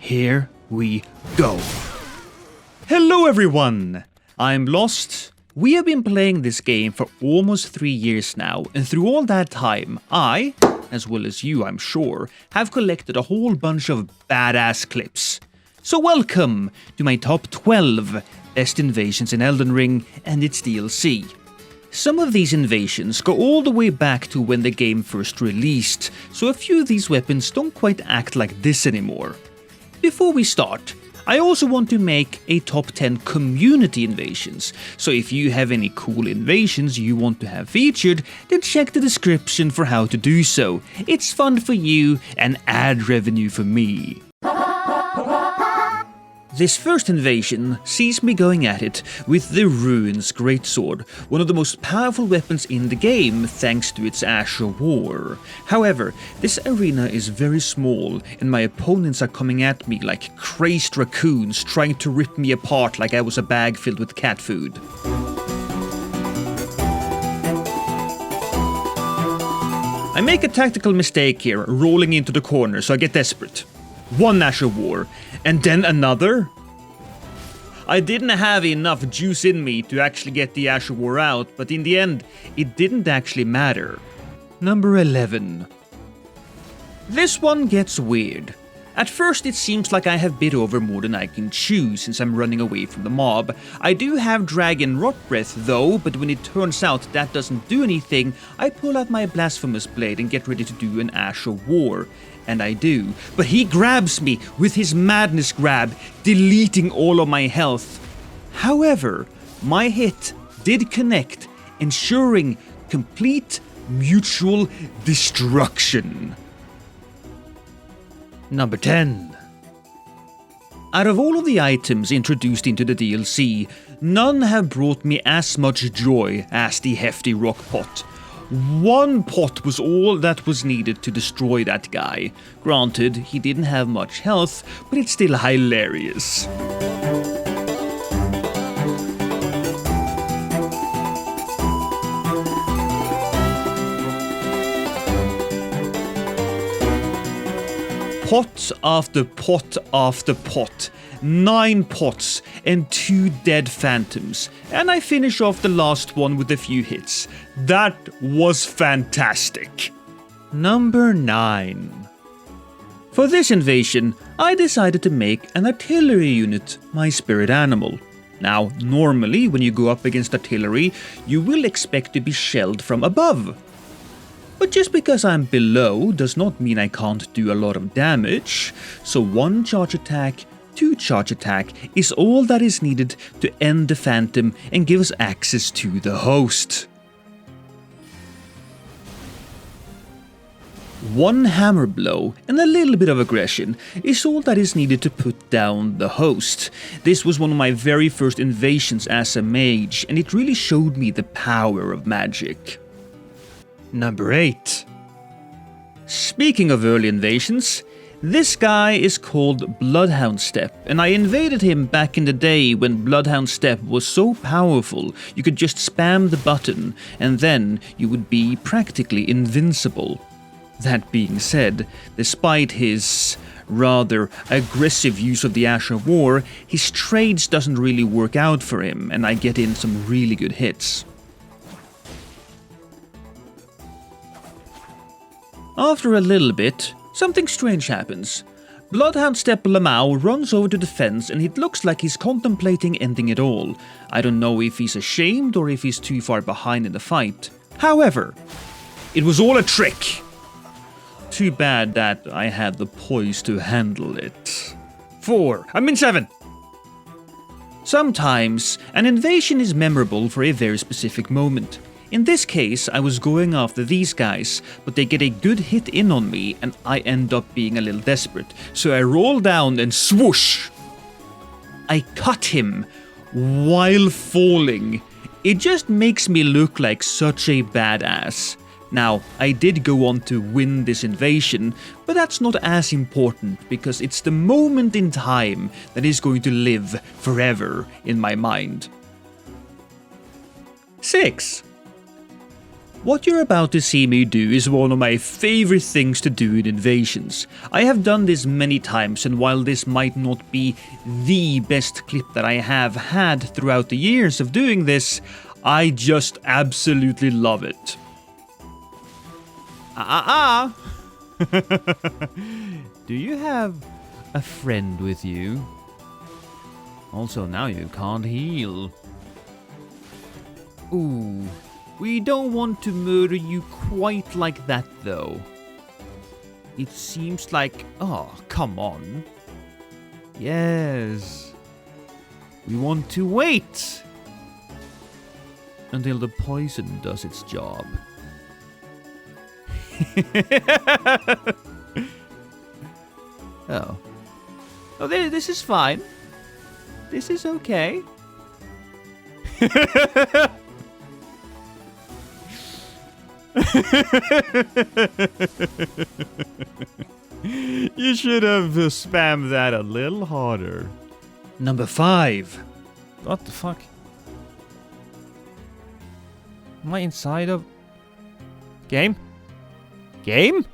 here we go. Hello everyone, I'm Lost. We have been playing this game for almost 3 years now, and through all that time, I, as well as you I'm sure, have collected a whole bunch of badass clips. So welcome to my top 12 best invasions in Elden Ring and its DLC. Some of these invasions go all the way back to when the game first released, so a few of these weapons don't quite act like this anymore. Before we start, I also want to make a top 10 community invasions, so if you have any cool invasions you want to have featured, then check the description for how to do so. It's fun for you and ad revenue for me. This first invasion sees me going at it with the Ruin's greatsword, one of the most powerful weapons in the game thanks to its Azure War. However, this arena is very small and my opponents are coming at me like crazed raccoons trying to rip me apart like I was a bag filled with cat food. I make a tactical mistake here, rolling into the corner, so I get desperate. One Azure War, and then another? I didn't have enough juice in me to actually get the Azure War out, but in the end, it didn't actually matter. Number 11. This one gets weird. At first it seems like I have bit over more than I can chew since I'm running away from the mob. I do have Dragon Rot Breath though, but when it turns out that doesn't do anything, I pull out my Blasphemous Blade and get ready to do an Azure War. And I do, but he grabs me with his Madness Grab, deleting all of my health. However, my hit did connect, ensuring complete mutual destruction. Number 10. Out of all of the items introduced into the DLC, none have brought me as much joy as the Hefty Rock Pot. One pot was all that was needed to destroy that guy. Granted, he didn't have much health, but it's still hilarious. Pot after pot after pot. 9 pots and 2 dead phantoms. And I finish off the last one with a few hits. That was fantastic. Number 9. For this invasion, I decided to make an artillery unit my spirit animal. Now, normally when you go up against artillery, you will expect to be shelled from above. But just because I'm below does not mean I can't do a lot of damage, so 1 charge attack, 2 charge attack is all that is needed to end the phantom and give us access to the host. 1 hammer blow and a little bit of aggression is all that is needed to put down the host. This was one of my very first invasions as a mage, and it really showed me the power of magic. Number 8. Speaking of early invasions, this guy is called Bloodhound Step, and I invaded him back in the day when Bloodhound Step was so powerful you could just spam the button and then you would be practically invincible. That being said, despite his rather aggressive use of the Azure War, his trades doesn't really work out for him and I get in some really good hits. After a little bit, something strange happens. Bloodhound Step Lamau runs over to the fence and it looks like he's contemplating ending it all. I don't know if he's ashamed or if he's too far behind in the fight. However, it was all a trick. Too bad that I had the poise to handle it. 7. Sometimes, an invasion is memorable for a very specific moment. In this case, I was going after these guys, but they get a good hit in on me and I end up being a little desperate. So I roll down and swoosh! I cut him while falling. It just makes me look like such a badass. Now, I did go on to win this invasion, but that's not as important because it's the moment in time that is going to live forever in my mind. 6. What you're about to see me do is one of my favorite things to do in invasions. I have done this many times, and while this might not be the best clip that I have had throughout the years of doing this, I just absolutely love it. Do you have a friend with you? Also, now you can't heal. Ooh. We don't want to murder you quite like that, though. It seems like... Oh, come on. Yes. We want to wait until the poison does its job. Oh. Oh, this is fine. This is okay. You should have spammed that a little harder. Number 5. What the fuck? Am I inside of... Game? Game?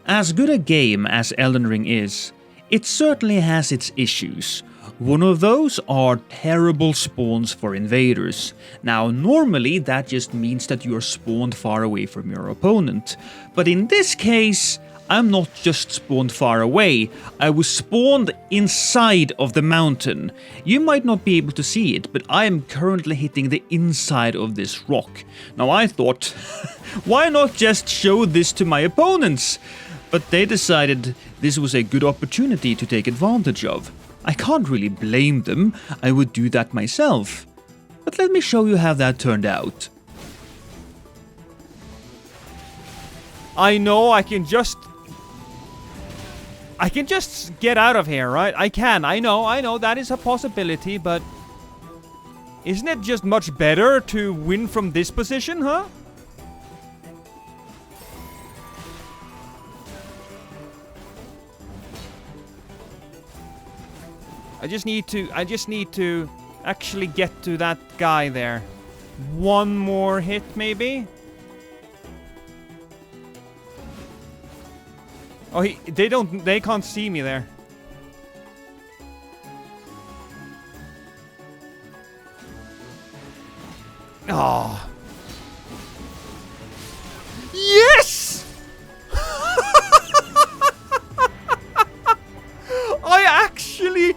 As good a game as Elden Ring is, it certainly has its issues. One of those are terrible spawns for invaders. Now, normally that just means that you are spawned far away from your opponent. But in this case, I'm not just spawned far away, I was spawned inside of the mountain. You might not be able to see it, but I am currently hitting the inside of this rock. Now I thought, why not just show this to my opponents? But they decided this was a good opportunity to take advantage of. I can't really blame them, I would do that myself. But let me show you how that turned out. I know I can just get out of here, right? I know, that is a possibility, but... Isn't it just much better to win from this position, huh? I just need to actually get to that guy there. One more hit, maybe? Oh, they can't see me there. Oh. Yes! I actually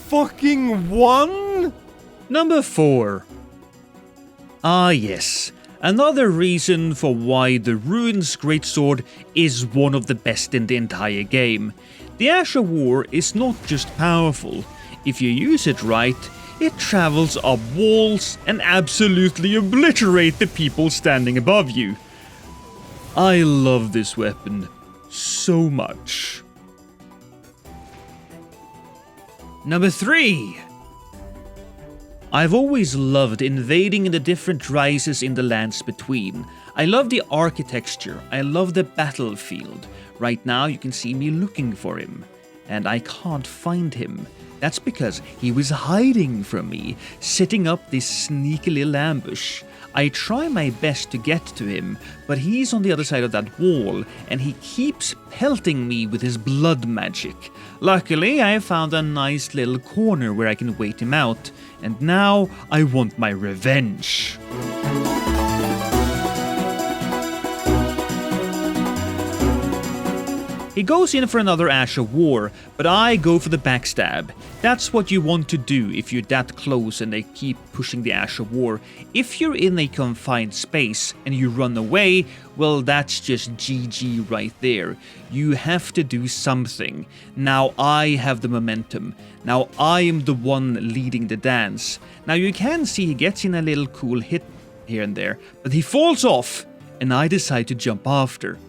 fucking won? Number 4. Ah yes, another reason for why the Ruin's greatsword is one of the best in the entire game. The Ash of War is not just powerful. If you use it right, it travels up walls and absolutely obliterate the people standing above you. I love this weapon so much. Number 3. I've always loved invading the different rises in the lands between. I love the architecture, I love the battlefield. Right now you can see me looking for him, and I can't find him. That's because he was hiding from me, setting up this sneaky little ambush. I try my best to get to him, but he's on the other side of that wall, and he keeps pelting me with his blood magic. Luckily, I found a nice little corner where I can wait him out, and now I want my revenge. He goes in for another Ash of War, but I go for the backstab. That's what you want to do if you're that close and they keep pushing the Ash of War. If you're in a confined space and you run away, well, that's just GG right there. You have to do something. Now I have the momentum. Now I am the one leading the dance. Now you can see he gets in a little cool hit here and there, but he falls off and I decide to jump after.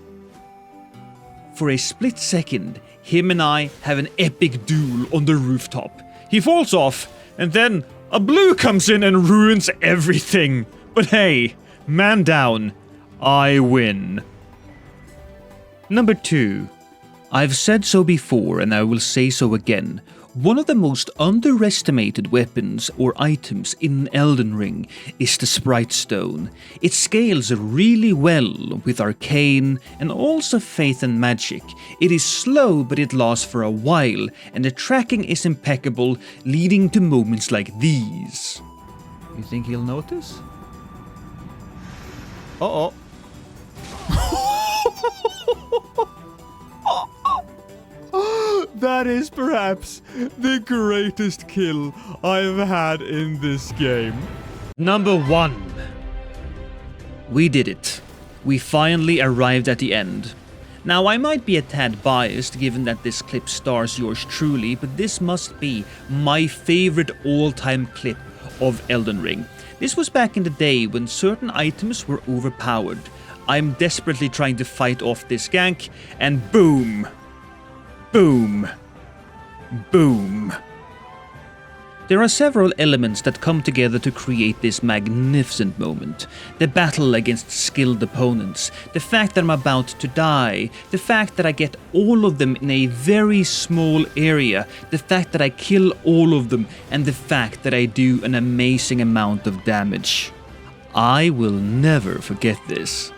For a split second, him and I have an epic duel on the rooftop. He falls off, and then a blue comes in and ruins everything. But hey, man down, I win. Number 2. I've said so before and I will say so again. One of the most underestimated weapons or items in Elden Ring is the Spritestone. It scales really well with Arcane and also Faith and Magic. It is slow but it lasts for a while, and the tracking is impeccable, leading to moments like these. You think he'll notice? Uh-oh. That is perhaps the greatest kill I've had in this game. Number 1. We did it. We finally arrived at the end. Now, I might be a tad biased given that this clip stars yours truly, but this must be my favorite all-time clip of Elden Ring. This was back in the day when certain items were overpowered. I'm desperately trying to fight off this gank, and boom! Boom. Boom. There are several elements that come together to create this magnificent moment. The battle against skilled opponents, the fact that I'm about to die, the fact that I get all of them in a very small area, the fact that I kill all of them, and the fact that I do an amazing amount of damage. I will never forget this.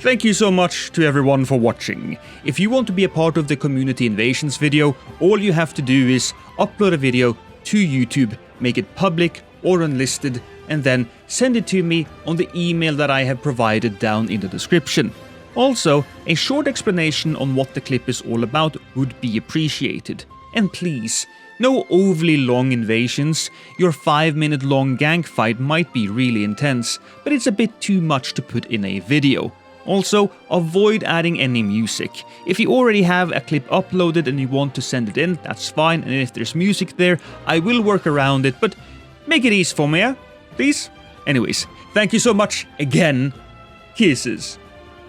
Thank you so much to everyone for watching. If you want to be a part of the Community Invasions video, all you have to do is upload a video to YouTube, make it public or unlisted, and then send it to me on the email that I have provided down in the description. Also, a short explanation on what the clip is all about would be appreciated. And please, no overly long invasions. Your 5-minute long gank fight might be really intense, but it's a bit too much to put in a video. Also, avoid adding any music. If you already have a clip uploaded and you want to send it in, that's fine, and if there's music there, I will work around it, but make it easy for me, yeah? Please? Anyways, thank you so much again. Kisses.